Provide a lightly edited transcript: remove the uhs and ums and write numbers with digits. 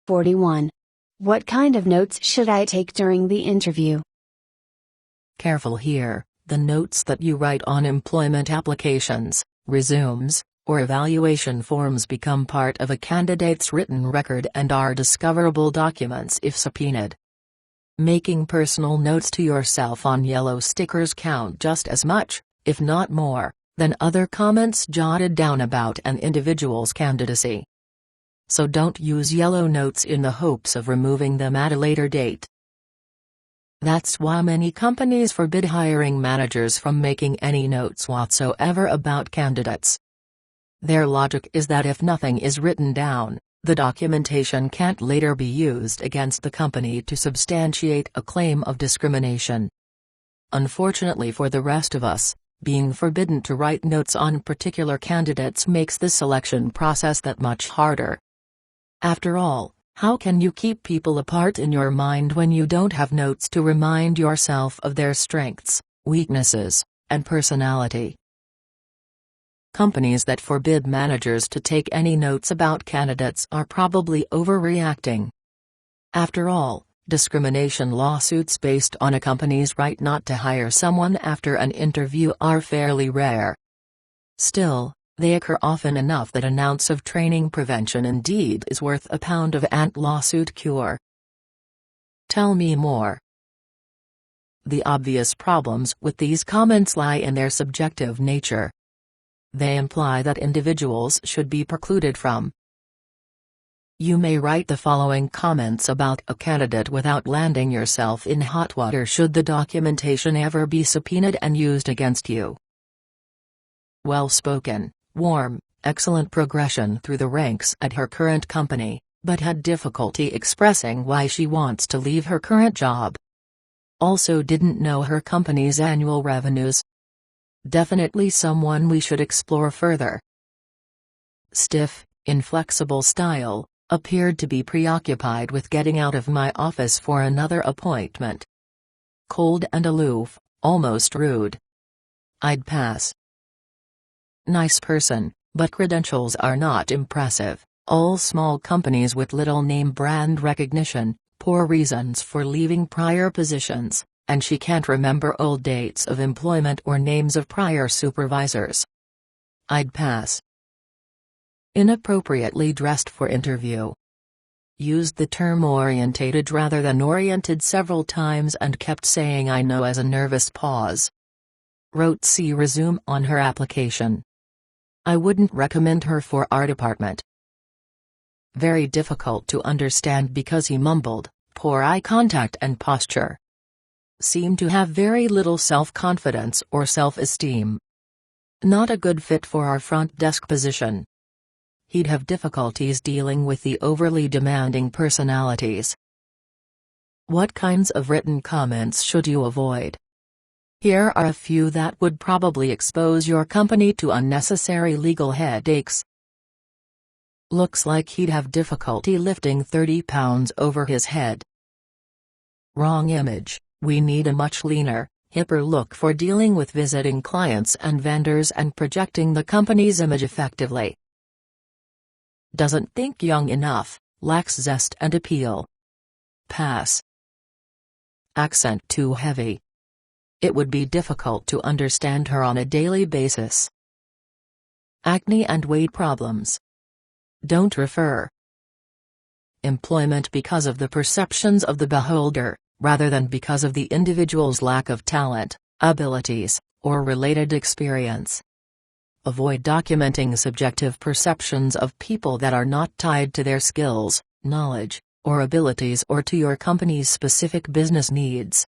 41. What kind of notes should I take during the interview? Careful here, the notes that you write on employment applications, resumes, or evaluation forms become part of a candidate's written record and are discoverable documents if subpoenaed. Making personal notes to yourself on yellow stickers count just as much, if not more, than other comments jotted down about an individual's candidacy. So don't use yellow notes in the hopes of removing them at a later date. That's why many companies forbid hiring managers from making any notes whatsoever about candidates. Their logic is that if nothing is written down, the documentation can't later be used against the company to substantiate a claim of discrimination. Unfortunately for the rest of us, being forbidden to write notes on particular candidates makes the selection process that much harder. After all, how can you keep people apart in your mind when you don't have notes to remind yourself of their strengths, weaknesses, and personality? Companies that forbid managers to take any notes about candidates are probably overreacting. After all, discrimination lawsuits based on a company's right not to hire someone after an interview are fairly rare. Still, they occur often enough that an ounce of training prevention indeed is worth a pound of ant lawsuit cure. Tell me more. The obvious problems with these comments lie in their subjective nature. They imply that individuals should be precluded from. You may write the following comments about a candidate without landing yourself in hot water should the documentation ever be subpoenaed and used against you. Well-spoken, warm, excellent progression through the ranks at her current company, but had difficulty expressing why she wants to leave her current job. Also didn't know her company's annual revenues. Definitely someone we should explore further. Stiff, inflexible style, appeared to be preoccupied with getting out of my office for another appointment. Cold and aloof, almost rude. I'd pass. Nice person, but credentials are not impressive, all small companies with little name brand recognition, poor reasons for leaving prior positions, and she can't remember old dates of employment or names of prior supervisors. I'd pass. Inappropriately dressed for interview. Used the term orientated rather than oriented several times and kept saying I know as a nervous pause. Wrote see resume on her application. I wouldn't recommend her for our department. Very difficult to understand because he mumbled, poor eye contact and posture. Seemed to have very little self-confidence or self-esteem. Not a good fit for our front desk position. He'd have difficulties dealing with the overly demanding personalities. What kinds of written comments should you avoid? Here are a few that would probably expose your company to unnecessary legal headaches. Looks like he'd have difficulty lifting 30 pounds over his head. Wrong image. We need a much leaner, hipper look for dealing with visiting clients and vendors and projecting the company's image effectively. Doesn't think young enough, lacks zest and appeal. Pass. Accent too heavy. It would be difficult to understand her on a daily basis. Acne and weight problems. Don't refer. Employment because of the perceptions of the beholder, rather than because of the individual's lack of talent, abilities, or related experience. Avoid documenting subjective perceptions of people that are not tied to their skills, knowledge, or abilities or to your company's specific business needs.